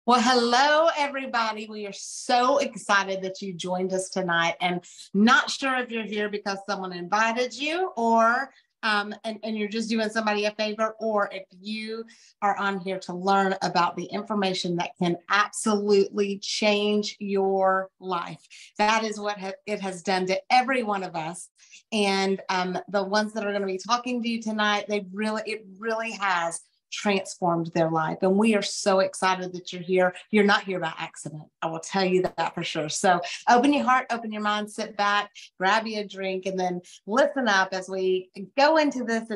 Well, hello, everybody. We are so excited that you joined us tonight, and not sure if you're here because someone invited you or and you're just doing somebody a favor, or if you are on here to learn about the information that can absolutely change your life. That is what it has done to every one of us. And the ones that are going to be talking to you tonight, it really has transformed their life. And we are so excited that you're here. You're not here by accident. I will tell you that for sure. So open your heart, open your mind, sit back, grab you a drink, and then listen up as we go into this.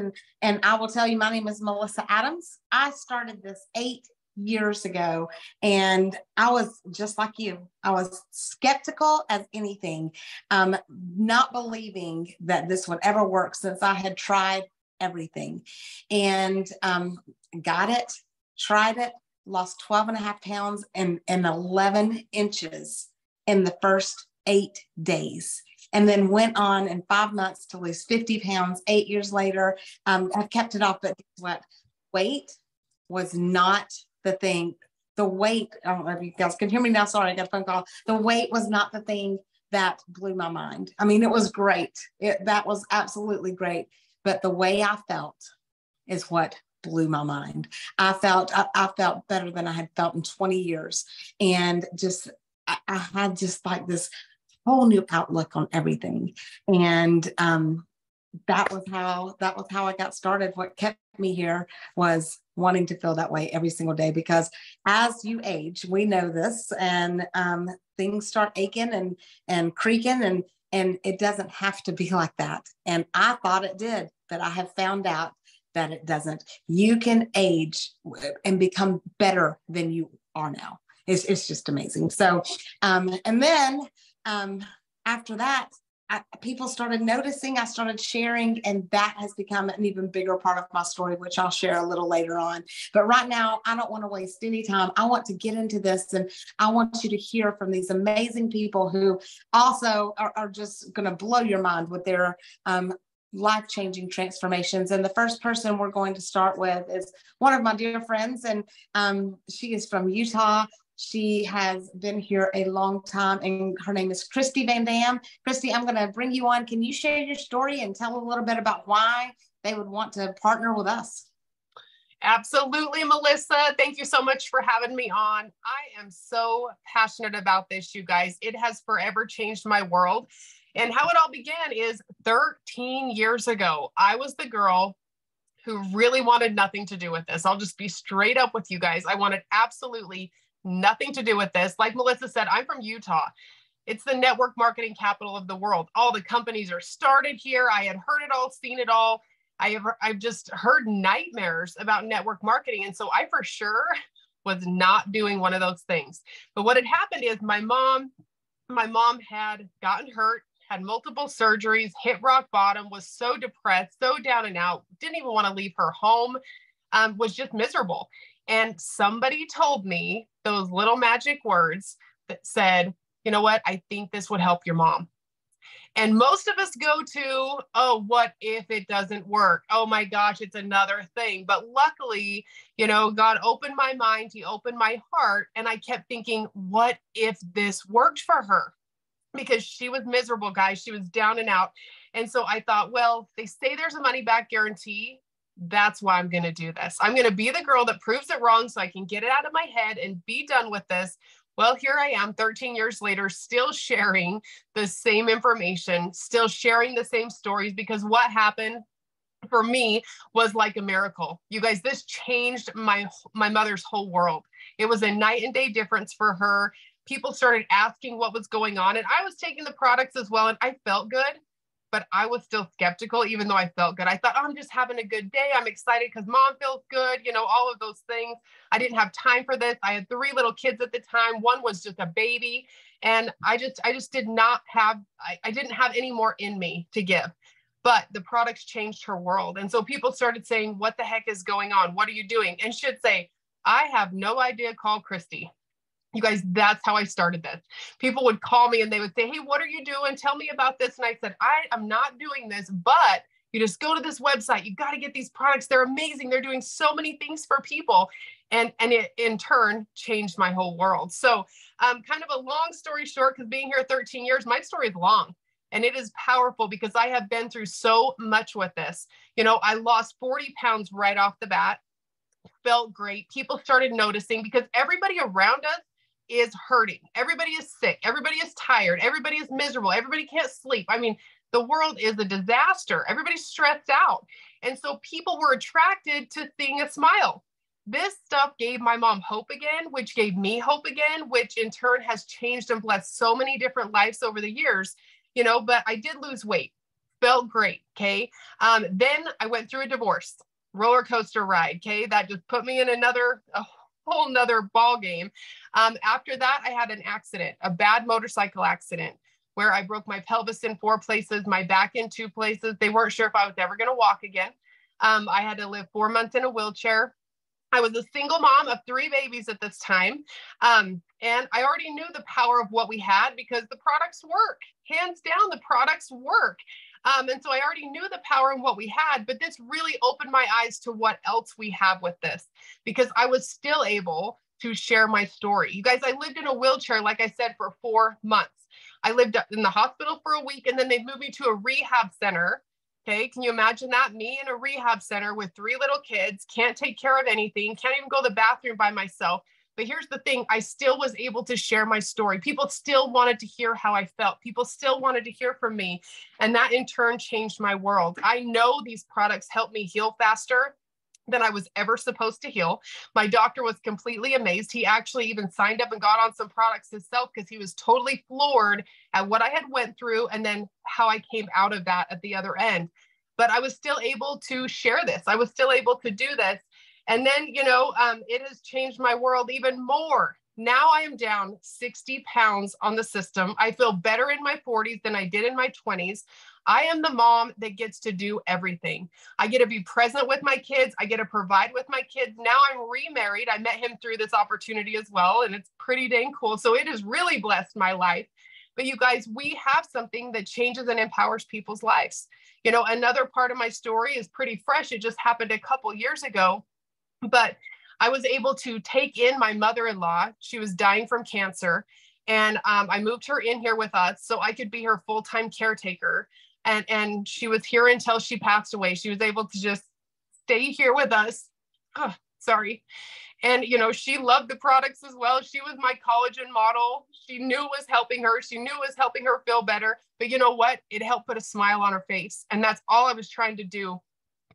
And I will tell you, my name is Melissa Adams. I started this 8 years ago, and I was just like you. I was skeptical as anything, not believing that this would ever work since I had tried everything, and got it, tried it, lost 12 and a half pounds and 11 inches in the first 8 days. And then went on in 5 months to lose 50 pounds. 8 years later, I've kept it off, but guess what? Weight was not the thing. The weight, I don't know if you guys can hear me now. Sorry, I got a phone call. The weight was not the thing that blew my mind. I mean, it was great. That was absolutely great. But the way I felt is what blew my mind. I felt better than I had felt in 20 years. And I had just like this whole new outlook on everything. And that was how I got started. What kept me here was wanting to feel that way every single day, because as you age, we know this, and things start aching and creaking, and it doesn't have to be like that. And I thought it did, but I have found out that it doesn't. You can age and become better than you are now. It's just amazing. So, and then after that, people started noticing, I started sharing, and that has become an even bigger part of my story, which I'll share a little later on. But right now, I don't want to waste any time. I want to get into this, and I want you to hear from these amazing people who also are just going to blow your mind with their life-changing transformations. And the first person we're going to start with is one of my dear friends, and she is from Utah. She has been here a long time, and her name is Christy Van Dam. Christy, I'm going to bring you on. Can you share your story and tell a little bit about why they would want to partner with us? Absolutely, Melissa. Thank you so much for having me on. I am so passionate about this, you guys. It has forever changed my world. And how it all began is 13 years ago. I was the girl who really wanted nothing to do with this. I'll just be straight up with you guys. I wanted absolutely nothing to do with this. Like Melissa said, I'm from Utah. It's the network marketing capital of the world. All the companies are started here. I had heard it all, seen it all. I've just heard nightmares about network marketing. And so I for sure was not doing one of those things. But what had happened is my mom had gotten hurt, had multiple surgeries, hit rock bottom, was so depressed, so down and out, didn't even want to leave her home, was just miserable. And somebody told me those little magic words that said, you know what, I think this would help your mom. And most of us go to, oh, what if it doesn't work? Oh my gosh, it's another thing. But luckily, God opened my mind, he opened my heart, and I kept thinking, what if this worked for her? Because she was miserable, guys. She was down and out. And so I thought, well, they say there's a money back guarantee. That's why I'm going to do this. I'm going to be the girl that proves it wrong so I can get it out of my head and be done with this. Well, here I am 13 years later, still sharing the same information, still sharing the same stories, because what happened for me was like a miracle. You guys, this changed my mother's whole world. It was a night and day difference for her. People started asking what was going on, and I was taking the products as well, and I felt good. But I was still skeptical, even though I felt good. I thought, oh, I'm just having a good day. I'm excited because mom feels good, all of those things. I didn't have time for this. I had 3 little kids at the time. One was just a baby. And I just did not have, I didn't have any more in me to give. But the products changed her world. And so people started saying, what the heck is going on? What are you doing? And she'd say, I have no idea. Call Christy. You guys, that's how I started this. People would call me and they would say, hey, what are you doing? Tell me about this. And I said, I am not doing this, but You just go to this website. You got to get these products. They're amazing. They're doing so many things for people. And it in turn changed my whole world. So kind of a long story short, because being here 13 years, my story is long. And it is powerful because I have been through so much with this. You know, I lost 40 pounds right off the bat, felt great. People started noticing because everybody around us is hurting. Everybody is sick. Everybody is tired. Everybody is miserable. Everybody can't sleep. I mean, the world is a disaster. Everybody's stressed out. And so people were attracted to seeing a smile. This stuff gave my mom hope again, which gave me hope again, which in turn has changed and blessed so many different lives over the years. You know, but I did lose weight, felt great. Okay. Then I went through a divorce, roller coaster ride. Okay. That just put me in a whole nother ball game. After that, I had an accident, a bad motorcycle accident where I broke my pelvis in 4 places, my back in 2 places. They weren't sure if I was ever going to walk again. I had to live 4 months in a wheelchair. I was a single mom of 3 babies at this time. And I already knew the power of what we had because the products work. Hands down, the products work. And so I already knew the power in what we had, but this really opened my eyes to what else we have with this, because I was still able to share my story. You guys, I lived in a wheelchair, like I said, for 4 months. I lived in the hospital for a week, and then they moved me to a rehab center. Okay, can you imagine that? Me in a rehab center with 3 little kids, can't take care of anything, can't even go to the bathroom by myself. But here's the thing, I still was able to share my story. People still wanted to hear how I felt. People still wanted to hear from me. And that in turn changed my world. I know these products helped me heal faster than I was ever supposed to heal. My doctor was completely amazed. He actually even signed up and got on some products himself because he was totally floored at what I had went through and then how I came out of that at the other end. But I was still able to share this. I was still able to do this. And then, you know, it has changed my world even more. Now I am down 60 pounds on the system. I feel better in my 40s than I did in my 20s. I am the mom that gets to do everything. I get to be present with my kids. I get to provide with my kids. Now I'm remarried. I met him through this opportunity as well, and it's pretty dang cool. So it has really blessed my life. But you guys, we have something that changes and empowers people's lives. You know, another part of my story is pretty fresh. It just happened a couple years ago, but I was able to take in my mother-in-law. She was dying from cancer. And I moved her in here with us so I could be her full-time caretaker. And she was here until she passed away. She was able to just stay here with us. Oh, sorry. And, you know, she loved the products as well. She was my collagen model. She knew it was helping her. She knew it was helping her feel better. But you know what? It helped put a smile on her face. And that's all I was trying to do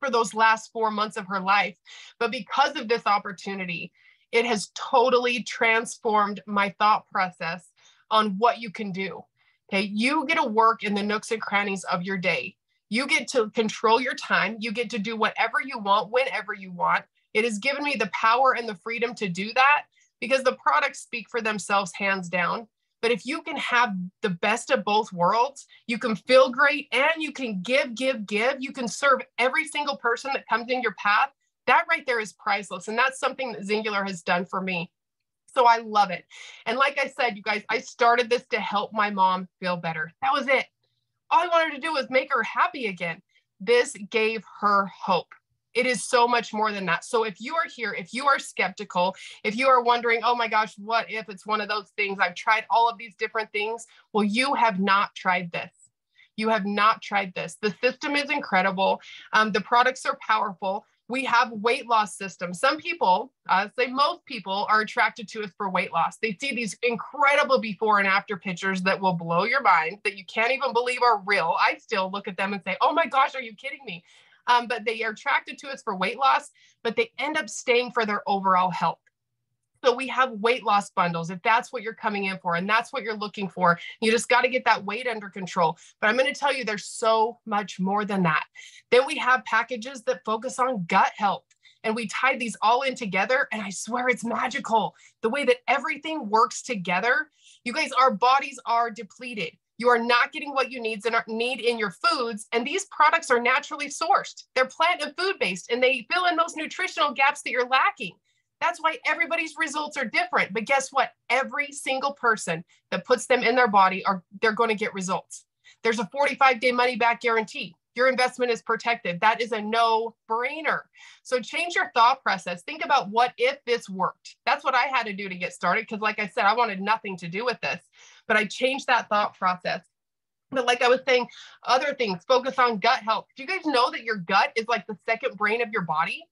for those last 4 months of her life. But because of this opportunity, it has totally transformed my thought process on what you can do. Okay, you get to work in the nooks and crannies of your day. You get to control your time. You get to do whatever you want, whenever you want. It has given me the power and the freedom to do that because the products speak for themselves hands down. But if you can have the best of both worlds, you can feel great and you can give. You can serve every single person that comes in your path. That right there is priceless. And that's something that Zingular has done for me. So I love it. And like I said, you guys, I started this to help my mom feel better. That was it. All I wanted to do was make her happy again. This gave her hope. It is so much more than that. So if you are here, if you are skeptical, if you are wondering, oh my gosh, what if it's one of those things? I've tried all of these different things. Well, you have not tried this. You have not tried this. The system is incredible. The products are powerful. We have weight loss systems. Some people, I'd say most people, are attracted to us for weight loss. They see these incredible before and after pictures that will blow your mind, that you can't even believe are real. I still look at them and say, oh my gosh, are you kidding me? But they are attracted to us for weight loss, but they end up staying for their overall health. So we have weight loss bundles, if that's what you're coming in for and that's what you're looking for. You just got to get that weight under control. But I'm going to tell you, there's so much more than that. Then we have packages that focus on gut health. And we tie these all in together. And I swear it's magical. The way that everything works together. You guys, our bodies are depleted. You are not getting what you need in your foods. And these products are naturally sourced. They're plant and food based, and they fill in those nutritional gaps that you're lacking. That's why everybody's results are different. But guess what? Every single person that puts them in their body, they're going to get results. There's a 45-day money back guarantee. your investment is protected. That is a no-brainer. So change your thought process. Think about what if this worked. That's what I had to do to get started because like I said, I wanted nothing to do with this, but I changed that thought process. But like I was saying, other things, focus on gut health. Do you guys know that your gut is like the second brain of your body?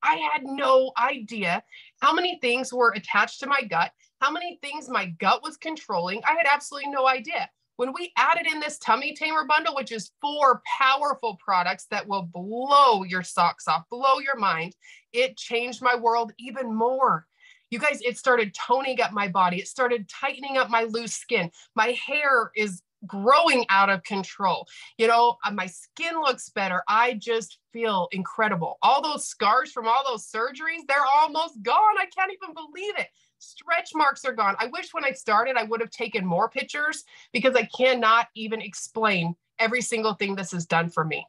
I had no idea how many things were attached to my gut, how many things my gut was controlling. I had absolutely no idea. When we added in this Tummy Tamer bundle, which is 4 powerful products that will blow your socks off, blow your mind, it changed my world even more. You guys, it started toning up my body. It started tightening up my loose skin. My hair is growing out of control. You know, my skin looks better. I just feel incredible. All those scars from all those surgeries, they're almost gone. I can't even believe it. Stretch marks are gone. I wish when I started, I would have taken more pictures because I cannot even explain every single thing this has done for me.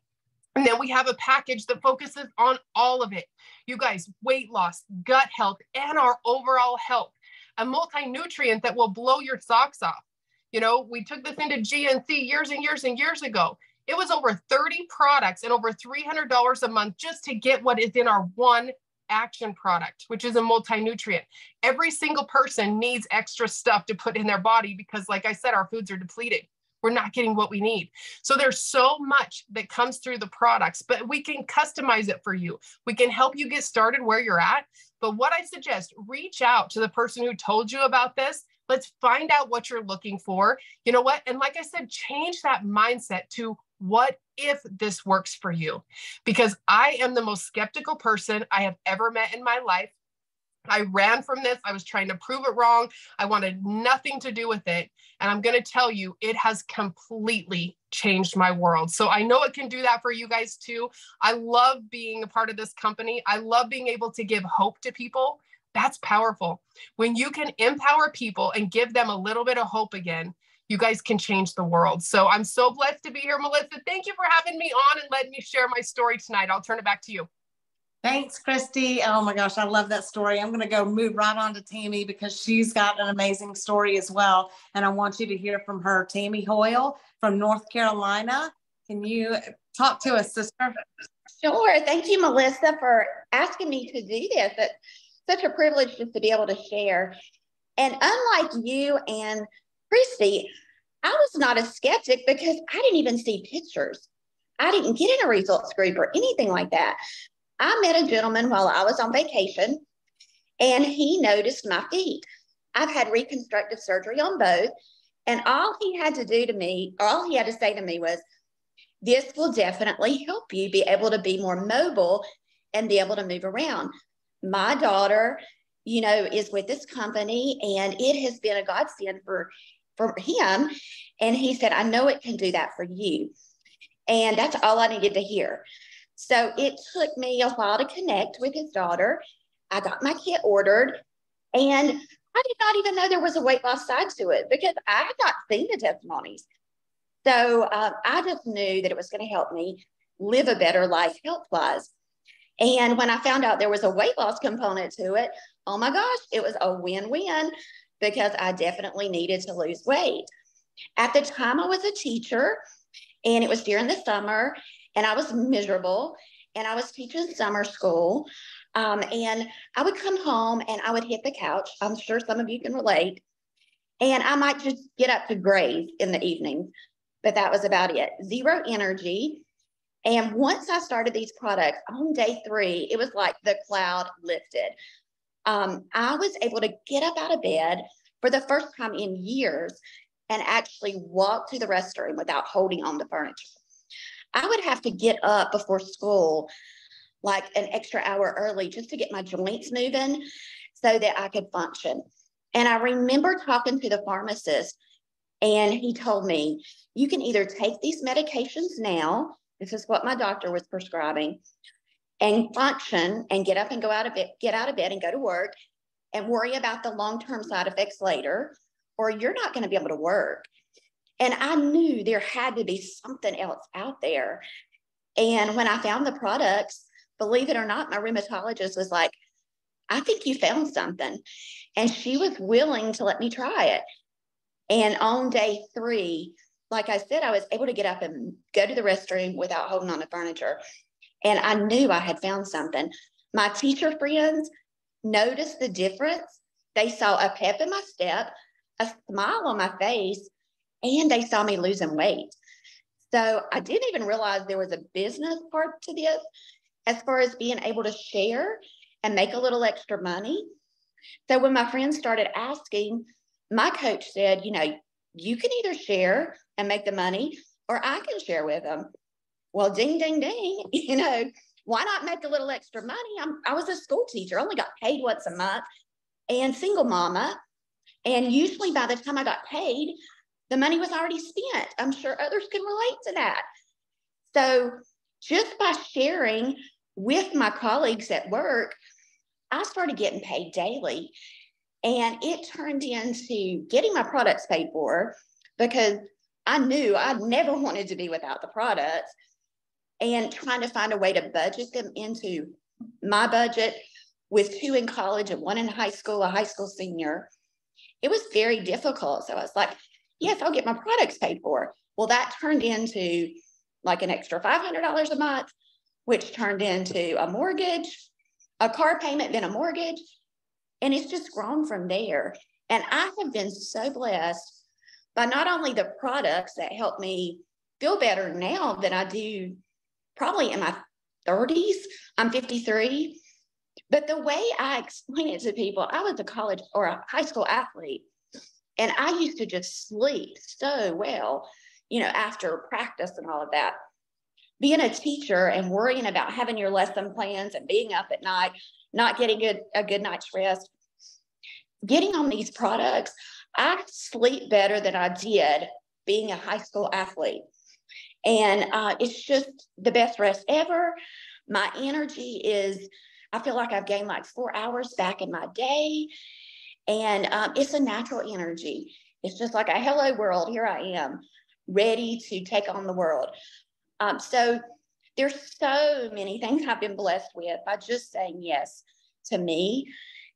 And then we have a package that focuses on all of it. You guys, weight loss, gut health, and our overall health. A multi-nutrient that will blow your socks off. You know, we took this into GNC years and years and years ago. It was over 30 products and over $300 a month just to get what is in our one action product, which is a multi-nutrient. Every single person needs extra stuff to put in their body because, like I said, our foods are depleted. We're not getting what we need. So there's so much that comes through the products, but we can customize it for you. We can help you get started where you're at. But what I suggest, reach out to the person who told you about this. Let's find out what you're looking for. You know what? And like I said, change that mindset to what if this works for you? Because I am the most skeptical person I have ever met in my life. I ran from this. I was trying to prove it wrong. I wanted nothing to do with it. And I'm going to tell you, it has completely changed my world. So I know it can do that for you guys too. I love being a part of this company. I love being able to give hope to people. That's powerful. When you can empower people and give them a little bit of hope again, you guys can change the world. So I'm so blessed to be here, Melissa. Thank you for having me on and letting me share my story tonight. I'll turn it back to you. Thanks, Christy. Oh my gosh, I love that story. I'm going to go move right on to Tammy because she's got an amazing story as well. And I want you to hear from her. Tammy Hoyle from North Carolina. Can you talk to us, sister? Sure. Thank you, Melissa, for asking me to do this. It's such a privilege just to be able to share. And unlike you and Christy, I was not a skeptic because I didn't even see pictures. I didn't get in a results group or anything like that. I met a gentleman while I was on vacation, and he noticed my feet. I've had reconstructive surgery on both, and all he had to do to me, all he had to say to me was, this will definitely help you be able to be more mobile and be able to move around. My daughter, you know, is with this company, and it has been a godsend for him. And he said, I know it can do that for you. And that's all I needed to hear. So it took me a while to connect with his daughter. I got my kit ordered, and I did not even know there was a weight loss side to it because I had not seen the testimonies. So I just knew that it was going to help me live a better life health-wise. And when I found out there was a weight loss component to it, oh my gosh, it was a win-win because I definitely needed to lose weight. At the time, I was a teacher, and it was during the summer, and I was miserable, and I was teaching summer school, and I would come home and I would hit the couch. I'm sure some of you can relate. And I might just get up to graze in the evening, but that was about it. Zero energy. And once I started these products on day 3, it was like the cloud lifted. I was able to get up out of bed for the first time in years and actually walk to the restroom without holding on to furniture. I would have to get up before school like an extra hour early just to get my joints moving so that I could function. And I remember talking to the pharmacist, and he told me, you can either take these medications now, this is what my doctor was prescribing, and function and get up and go out of bed, get out of bed and go to work and worry about the long-term side effects later, or you're not going to be able to work. And I knew there had to be something else out there. And when I found the products, believe it or not, my rheumatologist was like, I think you found something. And she was willing to let me try it. And on day 3, like I said, I was able to get up and go to the restroom without holding on to furniture. And I knew I had found something. My teacher friends noticed the difference. They saw a pep in my step, a smile on my face, and they saw me losing weight. So I didn't even realize there was a business part to this as far as being able to share and make a little extra money. So when my friends started asking, my coach said, you know, you can either share and make the money, or I can share with them. Well, ding, ding, ding, you know, why not make a little extra money? I was a school teacher, only got paid once a month, and single mama. And usually by the time I got paid, the money was already spent. I'm sure others can relate to that. So just by sharing with my colleagues at work, I started getting paid daily. And it turned into getting my products paid for, because I knew I never wanted to be without the products, and trying to find a way to budget them into my budget with 2 in college and 1 in high school, a high school senior. It was very difficult. So I was like, yes, I'll get my products paid for. Well, that turned into like an extra $500 a month, which turned into a mortgage, a car payment, then a mortgage. And it's just grown from there. And I have been so blessed by not only the products that help me feel better now than I do probably in my 30s. I'm 53. But the way I explain it to people, I was a college or a high school athlete, and I used to just sleep so well, you know, after practice and all of that. Being a teacher and worrying about having your lesson plans and being up at night, not getting a good night's rest, getting on these products, I sleep better than I did being a high school athlete. And it's just the best rest ever. My energy is, I feel like I've gained like 4 hours back in my day. And it's a natural energy. It's just like a hello world. Here I am, ready to take on the world. So there's so many things I've been blessed with by just saying yes to me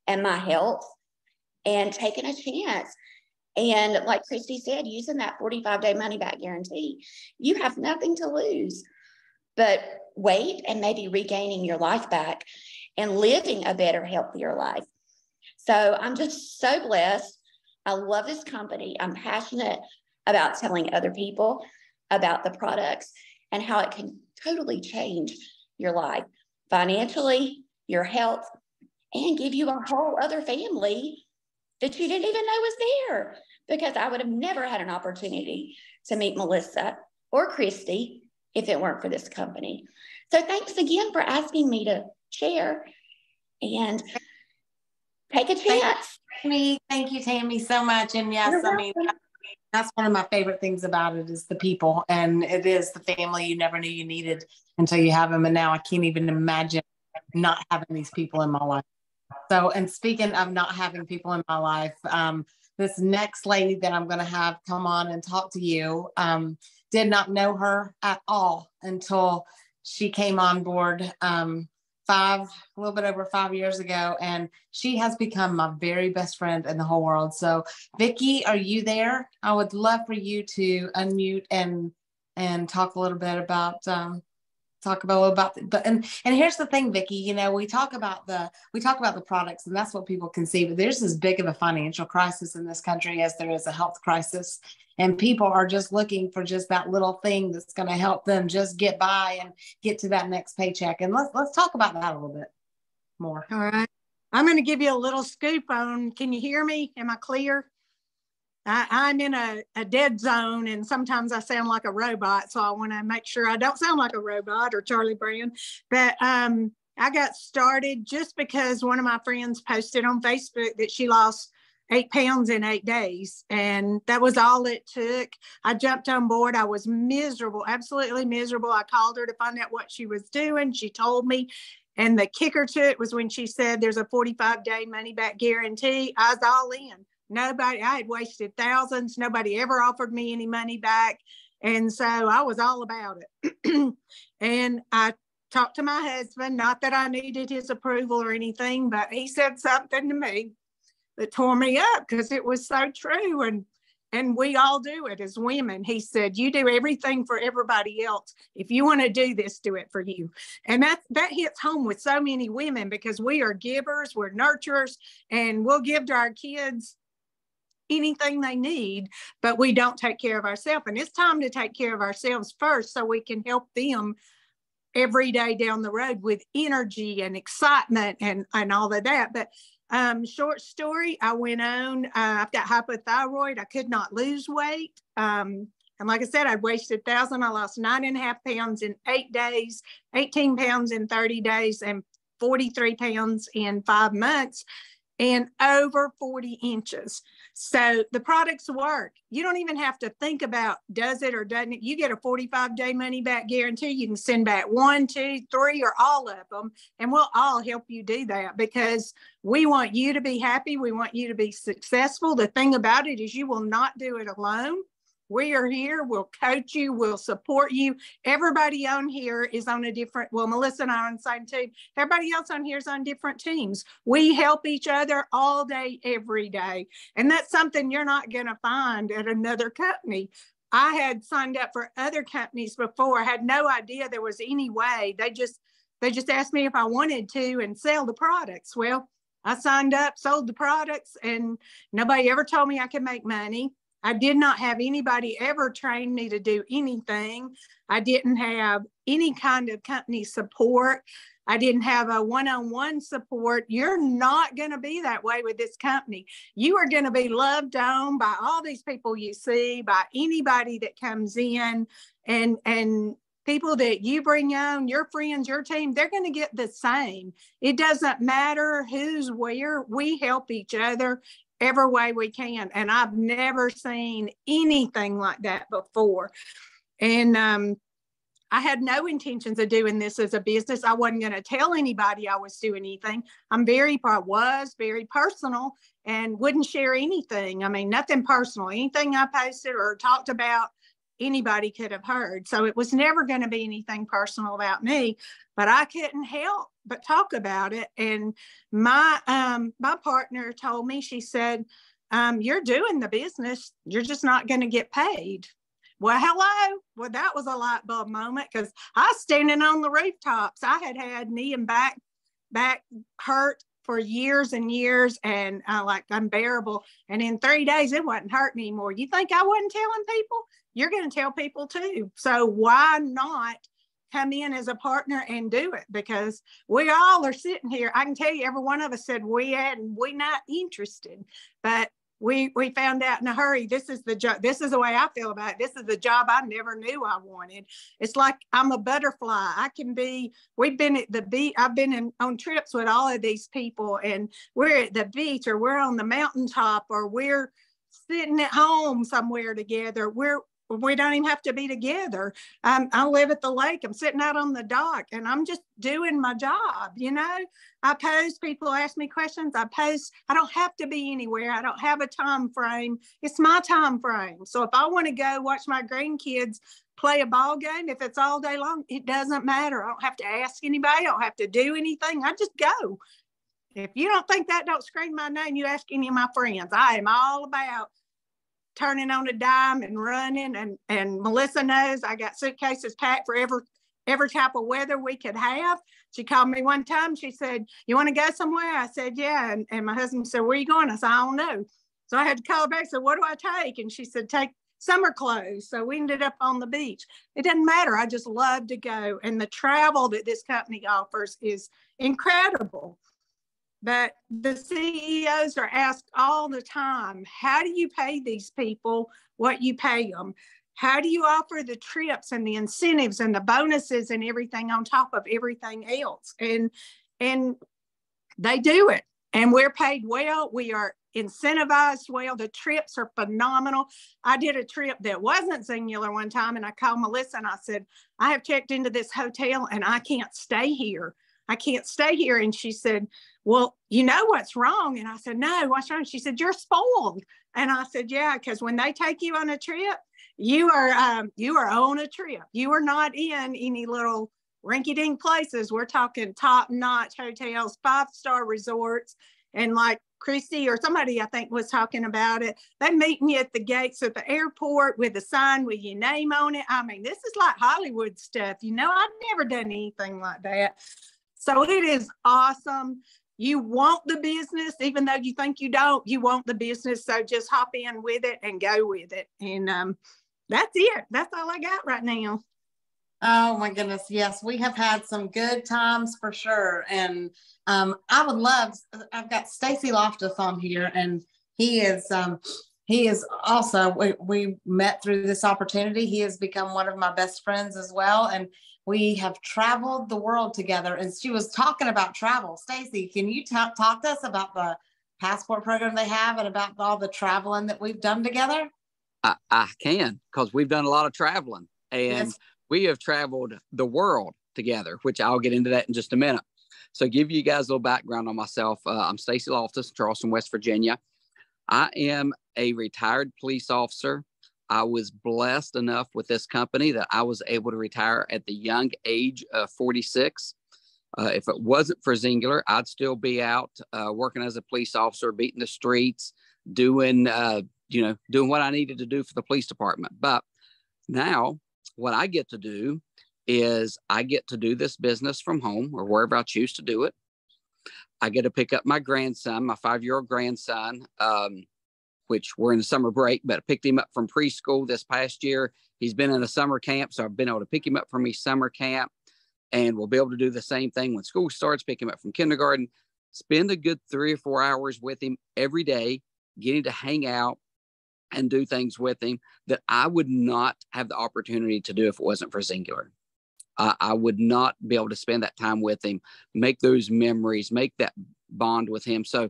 and my health and taking a chance. And like Christy said, using that 45-day money back guarantee, you have nothing to lose but weight and maybe regaining your life back and living a better, healthier life. So I'm just so blessed. I love this company. I'm passionate about telling other people about the products and how it can totally change your life financially, your health, and give you a whole other family that you didn't even know was there, because I would have never had an opportunity to meet Melissa or Christy if it weren't for this company. So thanks again for asking me to share and take a chance. Thank you, Tammy, so much. And yes, I mean, that's one of my favorite things about it is the people, and it is the family you never knew you needed until you have them. And now I can't even imagine not having these people in my life. So, and speaking of not having people in my life, this next lady that I'm going to have come on and talk to you, did not know her at all until she came on board a little bit over 5 years ago, and she has become my very best friend in the whole world. So Vicki, are you there? I would love for you to unmute and talk a little bit about and here's the thing, Vicki, you know, we talk about the products, and that's what people can see, but there's as big of a financial crisis in this country as there is a health crisis, and people are just looking for just that little thing that's going to help them just get by and get to that next paycheck. And let's talk about that a little bit more. All right, I'm going to give you a little scoop on, can you hear me? Am I clear? I'm in a dead zone, and sometimes I sound like a robot. So I want to make sure I don't sound like a robot or Charlie Brown. But I got started just because one of my friends posted on Facebook that she lost 8 pounds in 8 days. And that was all it took. I jumped on board. I was miserable, absolutely miserable. I called her to find out what she was doing. She told me. And the kicker to it was when she said there's a 45-day money back guarantee. I was all in. Nobody, I had wasted thousands. Nobody ever offered me any money back. And so I was all about it. And I talked to my husband, not that I needed his approval or anything, but he said something to me that tore me up because it was so true. And And we all do it as women. He said, you do everything for everybody else. If you want to do this, do it for you. And that hits home with so many women, because we are givers, we're nurturers, and we'll give to our kids anything they need, but we don't take care of ourselves. And it's time to take care of ourselves first so we can help them every day down the road with energy and excitement and all of that. But short story, I went on, I've got hypothyroid. I could not lose weight. And like I said, I wasted 1,000. I lost 9.5 pounds in 8 days, 18 pounds in 30 days, and 43 pounds in 5 months, and over 40 inches. So the products work. You don't even have to think about does it or doesn't it. You get a 45-day money back guarantee. You can send back 1, 2, 3, or all of them, and we'll all help you do that, because we want you to be happy. We want you to be successful. The thing about it is you will not do it alone. We are here. We'll coach you. We'll support you. Everybody on here is on a different, well, Melissa and I are on the same team. Everybody else on here is on different teams. We help each other all day, every day. And that's something you're not going to find at another company. I had signed up for other companies before. I had no idea there was any way. They just asked me if I wanted to and sell the products. Well, I signed up, sold the products, and nobody ever told me I could make money. I did not have anybody ever train me to do anything. I didn't have any kind of company support. I didn't have a one-on-one support. You're not going to be that way with this company. You are going to be loved on by all these people you see, by anybody that comes in, and people that you bring on, your friends, your team, they're going to get the same. It doesn't matter who's where. We help each other every way we can. And I've never seen anything like that before. And I had no intentions of doing this as a business. I wasn't going to tell anybody I was doing anything. I was very personal and wouldn't share anything. I mean, nothing personal. Anything I posted or talked about, anybody could have heard. So it was never going to be anything personal about me, but I couldn't help but talk about it. And my partner told me, she said, you're doing the business, you're just not going to get paid. Well, hello. Well, that was a light bulb moment, because I was standing on the rooftops. I had knee and back hurt for years and years, and like unbearable. And in 3 days, it wasn't hurting anymore. You think I wasn't telling people? You're going to tell people too. So why not come in as a partner and do it? Because we all are sitting here. I can tell you, every one of us said we're not interested, but we found out in a hurry. This is the job. This is the way I feel about it. This is the job I never knew I wanted. It's like I'm a butterfly. We've been at the beach. I've been on trips with all of these people, and we're at the beach, or we're on the mountaintop, or we're sitting at home somewhere together. We don't even have to be together. I live at the lake. I'm sitting out on the dock, and I'm just doing my job. You know, I post, people ask me questions. I post. I don't have to be anywhere. I don't have a time frame. It's my time frame. So if I want to go watch my grandkids play a ball game, if it's all day long, it doesn't matter. I don't have to ask anybody. I don't have to do anything. I just go. If you don't think that don't scream my name, you ask any of my friends. I am all about turning on a dime and running. And Melissa knows I got suitcases packed for every type of weather we could have. She called me one time. She said, you want to go somewhere? I said, yeah. And my husband said, where are you going? I said, I don't know. So I had to call her back and said, what do I take? And she said, take summer clothes. So we ended up on the beach. It doesn't matter. I just love to go. And the travel that this company offers is incredible. But the CEOs are asked all the time, how do you pay these people what you pay them? How do you offer the trips and the incentives and the bonuses and everything on top of everything else? And they do it. And we're paid well. We are incentivized well. The trips are phenomenal. I did a trip that wasn't singular one time, and I called Melissa and I said, I have checked into this hotel and I can't stay here. I can't stay here. And she said, well, you know what's wrong? And I said, no, what's wrong? She said, you're spoiled. And I said, yeah, because when they take you on a trip, you are on a trip. You are not in any little rinky-dink places. We're talking top-notch hotels, 5-star resorts. And like Christy or somebody I think was talking about it. They meeting you at the gates of the airport with a sign with your name on it. I mean, this is like Hollywood stuff. You know, I've never done anything like that. So it is awesome. You want the business, even though you think you don't, you want the business. So just hop in with it and go with it. And that's it. That's all I got right now. Oh my goodness. Yes, we have had some good times for sure. And I would love, I've got Stacy Loftus on here, and he is also, we met through this opportunity. He has become one of my best friends as well. And we have traveled the world together. And she was talking about travel. Stacy, can you talk to us about the passport program they have and about all the traveling that we've done together? I can, because we've done a lot of traveling. And yes. We have traveled the world together, which I'll get into that in just a minute. So give you guys a little background on myself. I'm Stacy Loftus, Charleston, West Virginia. I am a retired police officer. I was blessed enough with this company that I was able to retire at the young age of 46. If it wasn't for Zingler, I'd still be out working as a police officer, beating the streets, doing what I needed to do for the police department. But now what I get to do is I get to do this business from home or wherever I choose to do it. I get to pick up my grandson, my 5-year-old grandson, which we're in the summer break, but I picked him up from preschool this past year. He's been in a summer camp, so I've been able to pick him up from his summer camp, and we'll be able to do the same thing when school starts, pick him up from kindergarten, spend a good 3 or 4 hours with him every day, getting to hang out and do things with him that I would not have the opportunity to do if it wasn't for Zingler. I would not be able to spend that time with him, make those memories, make that bond with him. So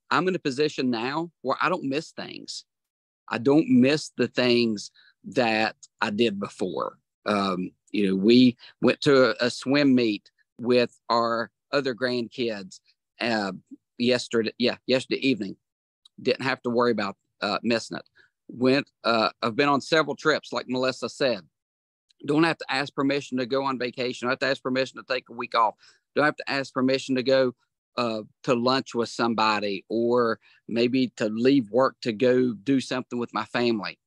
I'm in a position now where I don't miss things. I don't miss the things that I did before. We went to a swim meet with our other grandkids yesterday evening. Didn't have to worry about missing it. I've been on several trips, like Melissa said. Don't have to ask permission to go on vacation. Don't have to ask permission to take a week off. Don't have to ask permission to go to lunch with somebody, or maybe to leave work to go do something with my family.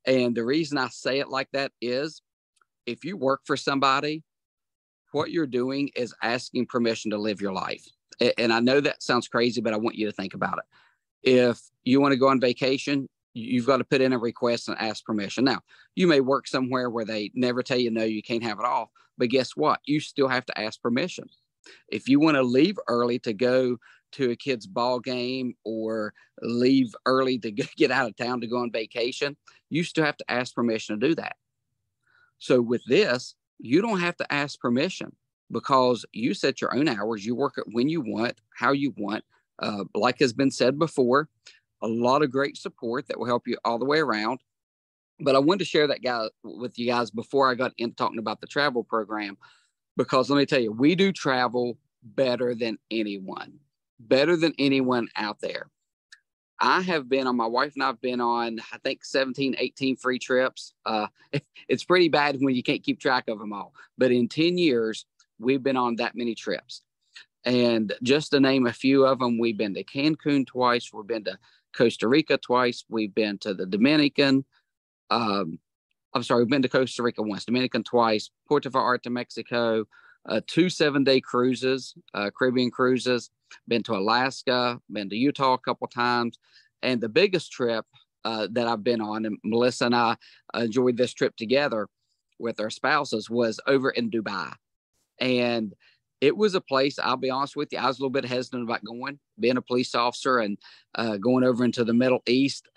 And the reason I say it like that is, if you work for somebody, what you're doing is asking permission to live your life. And I know that sounds crazy, but I want you to think about it. If you want to go on vacation, you've got to put in a request and ask permission. Now, you may work somewhere where they never tell you, no, you can't have it off. But guess what? You still have to ask permission. If you want to leave early to go to a kid's ball game, or leave early to get out of town to go on vacation, you still have to ask permission to do that. So with this, you don't have to ask permission, because you set your own hours. You work it when you want, how you want. Like has been said before, a lot of great support that will help you all the way around. But I wanted to share that with you guys before I got into talking about the travel program, because let me tell you, we do travel better than anyone out there. My wife and I have been on, I think 17, 18 free trips. It's pretty bad when you can't keep track of them all. But in 10 years, we've been on that many trips. And just to name a few of them, we've been to Cancun twice. We've been to Costa Rica twice. We've been to the Dominican. We've been to Costa Rica once, Dominican twice, Puerto Vallarta, Mexico, 2 7-day cruises, Caribbean cruises, been to Alaska, been to Utah a couple times. And the biggest trip that I've been on, and Melissa and I enjoyed this trip together with our spouses, was over in Dubai. And it was a place, I'll be honest with you, I was a little bit hesitant about going, being a police officer and going over into the Middle East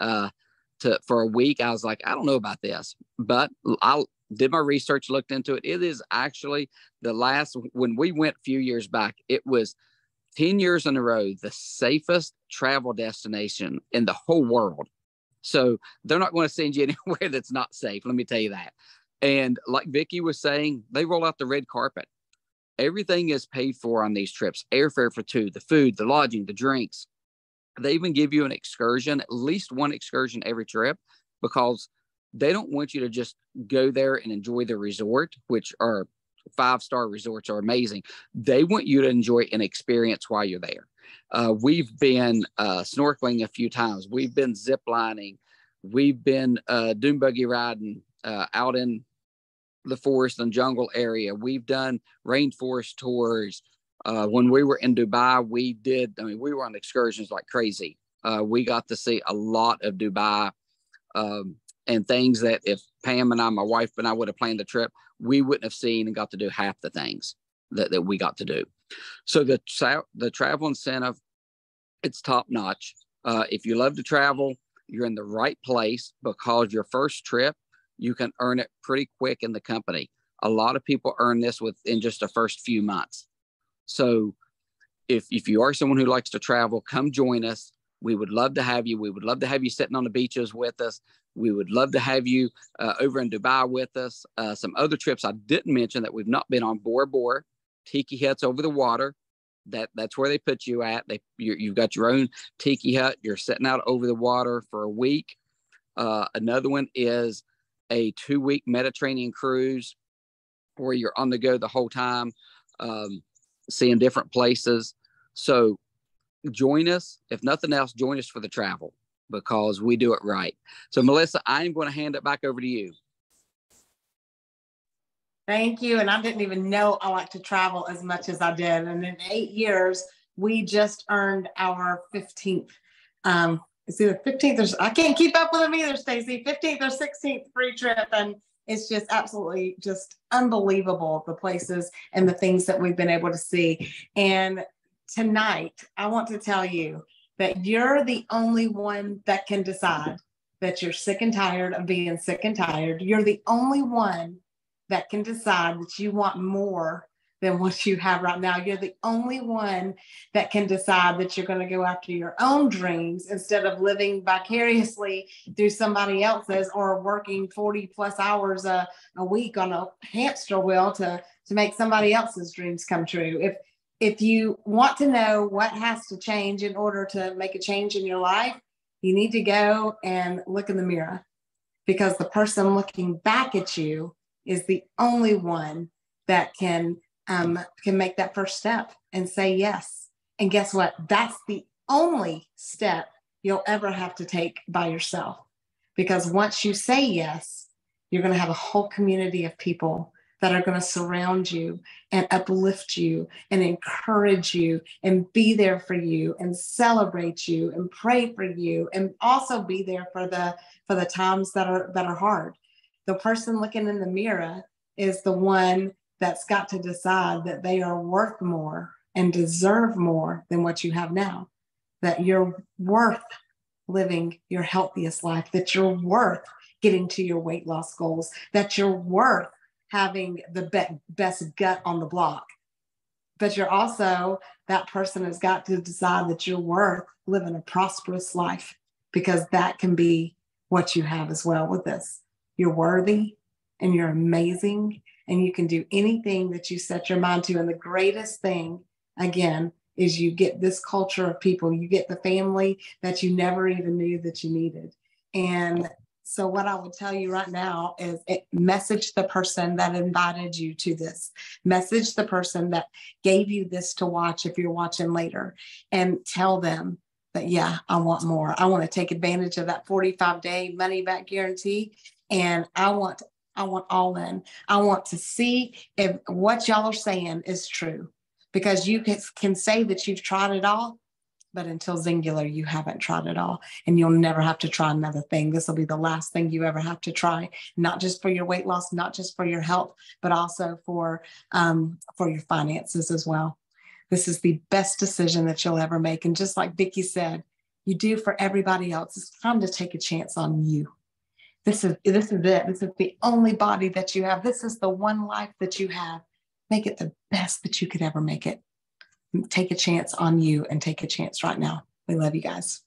for a week. I was like, I don't know about this, but I did my research, looked into it. It is actually when we went a few years back, it was 10 years in a row, the safest travel destination in the whole world. So they're not going to send you anywhere that's not safe. Let me tell you that. And like Vicki was saying, they roll out the red carpet. Everything is paid for on these trips. Airfare for 2, the food, the lodging, the drinks. They even give you an excursion, at least one excursion every trip, because they don't want you to just go there and enjoy the resort, which are 5-star resorts are amazing. They want you to enjoy an experience while you're there. We've been snorkeling a few times. We've been zip lining. We've been dune buggy riding out in the forest and jungle area. We've done rainforest tours. When we were in Dubai, we were on excursions like crazy. We got to see a lot of Dubai and things that if Pam and I, my wife and I, would have planned the trip, we wouldn't have seen and got to do half the things that we got to do. So the travel incentive, it's top notch. If you love to travel, you're in the right place, because your first trip, you can earn it pretty quick in the company. A lot of people earn this within just the first few months. So if you are someone who likes to travel, come join us. We would love to have you. We would love to have you sitting on the beaches with us. We would love to have you over in Dubai with us. Some other trips I didn't mention that we've not been on: Bora Bora, tiki huts over the water. That's where they put you at. You've got your own tiki hut. You're sitting out over the water for a week. Another one is a 2-week Mediterranean cruise where you're on the go the whole time, seeing different places. So join us. If nothing else, join us for the travel, because we do it right. So Melissa, I'm going to hand it back over to you. Thank you. And I didn't even know I like to travel as much as I did. And in 8 years, we just earned our 15th. It's either 15th or, I can't keep up with them either, Stacy, 15th or 16th free trip. And it's just absolutely just unbelievable, the places and the things that we've been able to see. And tonight, I want to tell you that you're the only one that can decide that you're sick and tired of being sick and tired. You're the only one that can decide that you want more than what you have right now. You're the only one that can decide that you're going to go after your own dreams instead of living vicariously through somebody else's, or working 40 plus hours a week on a hamster wheel to make somebody else's dreams come true. If you want to know what has to change in order to make a change in your life, you need to go and look in the mirror, because the person looking back at you is the only one that can make that first step and say yes. And guess what? That's the only step you'll ever have to take by yourself. Because once you say yes, you're going to have a whole community of people that are going to surround you and uplift you and encourage you and be there for you and celebrate you and pray for you, and also be there for the times that are hard. The person looking in the mirror is the one that's got to decide that they are worth more and deserve more than what you have now, that you're worth living your healthiest life, that you're worth getting to your weight loss goals, that you're worth having the best gut on the block. But you're also, that person has got to decide that you're worth living a prosperous life, because that can be what you have as well with this. You're worthy and you're amazing, and you can do anything that you set your mind to. And the greatest thing, again, is you get this culture of people, you get the family that you never even knew that you needed. And so what I would tell you right now is message the person that invited you to this. Message the person that gave you this to watch if you're watching later, and tell them that, yeah, I want more. I want to take advantage of that 45-day money back guarantee. And I want all in. I want to see if what y'all are saying is true, because you can say that you've tried it all, but until Singular, you haven't tried it all, and you'll never have to try another thing. This will be the last thing you ever have to try, not just for your weight loss, not just for your health, but also for your finances as well. This is the best decision that you'll ever make. And just like Vicki said, you do for everybody else. It's time to take a chance on you. This is it. This is the only body that you have. This is the one life that you have. Make it the best that you could ever make it. Take a chance on you, and take a chance right now. We love you guys.